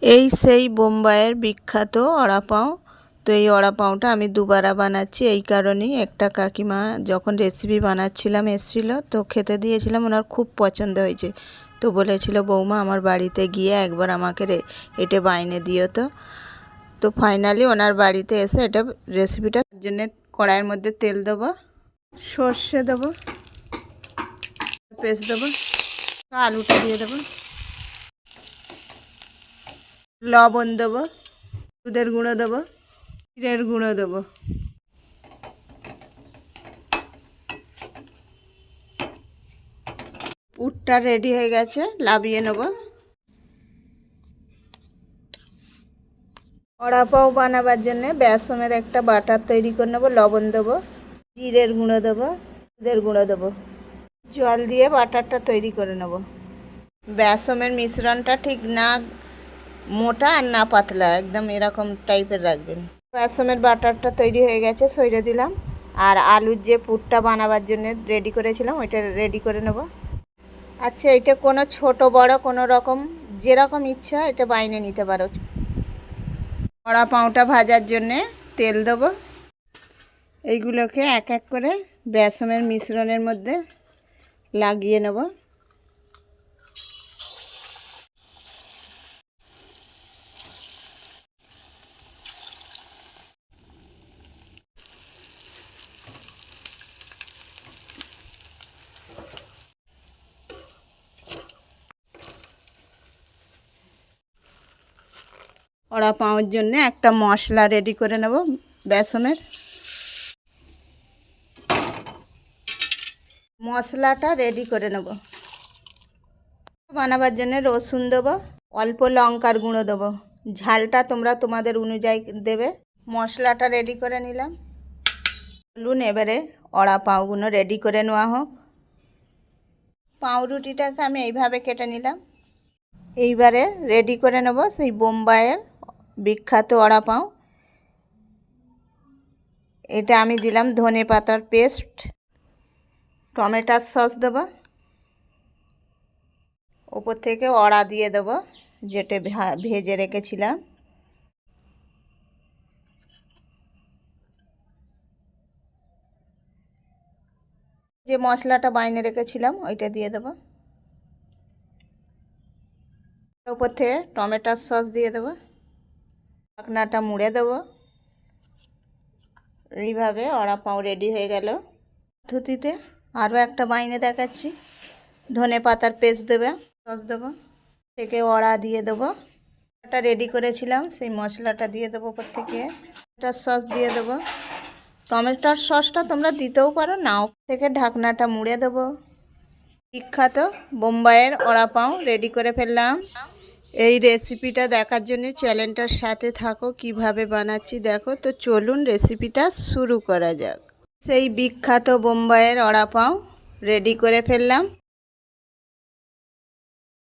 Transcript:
এই সেই বোম্বাইয়ের বিখ্যাত অড়া পাও। তো এই অড়া পাওটা আমি দুবারা বানাচ্ছি এই কারণেই। একটা কাকিমা যখন রেসিপি বানাচ্ছিলাম এসেছিল, তো খেতে দিয়েছিলাম, ওনার খুব পছন্দ হয়েছে। তো বলেছিল বৌমা আমার বাড়িতে গিয়ে একবার আমাকে এটা বাইনে দিও। তো ফাইনালি ওনার বাড়িতে এসে এটা রেসিপিটার জন্য কড়াইয়ের মধ্যে তেল দেবো, সর্ষে দেবো, পেস্ট দেবো, আলুটা দিয়ে দেবো, লবণ দেবো, দুধের গুঁড়ো দেবো, জিরের গুঁড়ো দেবো। পুরটা রেডি হয়ে গেছে, লাভিয়ে নেব। অড়া পাও বানাবার জন্য বেসমের একটা বাটার তৈরি করে নেবো। লবণ দেবো, জিরের গুঁড়ো দেবো, দুধের গুঁড়ো দেবো, জল দিয়ে বাটারটা তৈরি করে নেব। বেসমের মিশ্রণটা ঠিক না মোটা আর না পাতলা, একদম এরকম টাইপের রাখবেন। বেসমের বাটারটা তৈরি হয়ে গেছে, সইরে দিলাম। আর আলুর যে পুরটা বানাবার জন্য রেডি করেছিলাম ওইটা রেডি করে নেব। আচ্ছা, এটা কোনো ছোট বড় কোনো রকম যেরকম ইচ্ছা এটা বাইনে নিতে পারো। অড়া পাউটা ভাজার জন্যে তেল দেবো। এইগুলোকে এক এক করে বেসমের মিশ্রণের মধ্যে লাগিয়ে নেব। অড়া পাওয়ার জন্য একটা মশলা রেডি করে নেব বেসনের। মশলাটা রেডি করে নেব। বানাবার জন্য রসুন দেবো, অল্প লঙ্কার গুঁড়ো দেবো, ঝালটা তোমরা তোমাদের অনুযায়ী দেবে। মশলাটা রেডি করে নিলাম। চলুন এবারে অড়া পাউগুলো রেডি করে নেওয়া হোক। পাউরুটিটাকে আমি এইভাবে কেটে নিলাম। এইবারে রেডি করে নেব সেই বোম্বাইয়ের বিখ্যাত অড়া পাও। এটা আমি দিলাম ধনে পাতার পেস্ট, টমেটোর সস দেবো, ওপর থেকে অড়া দিয়ে দেবো যেটা ভেজে রেখেছিলাম। যে মশলাটা বাইনে রেখেছিলাম ওইটা দিয়ে দেবো। ওপর থেকে টমেটোর সস দিয়ে দেবো, ঢাকনাটা মুড়ে দেবো। এইভাবে অড়া পাও রেডি হয়ে গেল। পদ্ধতিতে আরও একটা বাইনে দেখাচ্ছি। ধনে পাতার পেস্ট দেবে, সস দেবো, থেকে অড়া দিয়ে দেবো। এটা রেডি করেছিলাম সেই মশলাটা দিয়ে দেবো, ওপর থেকে টমেটোর সস দিয়ে দেবো। টমেটোর সসটা তোমরা দিতেও পারো, নাও। থেকে ঢাকনাটা মুড়ে দেবো। বিখ্যাত বোম্বাইয়ের অড়া পাও রেডি করে ফেললাম। এই রেসিপিটা দেখার জন্য চ্যানেলটার সাথে থাকো, কিভাবে বানাচ্ছি দেখো। তো চলুন রেসিপিটা শুরু করা যাক। সেই বিখ্যাত বোম্বাইয়ের অড়া পাও রেডি করে ফেললাম।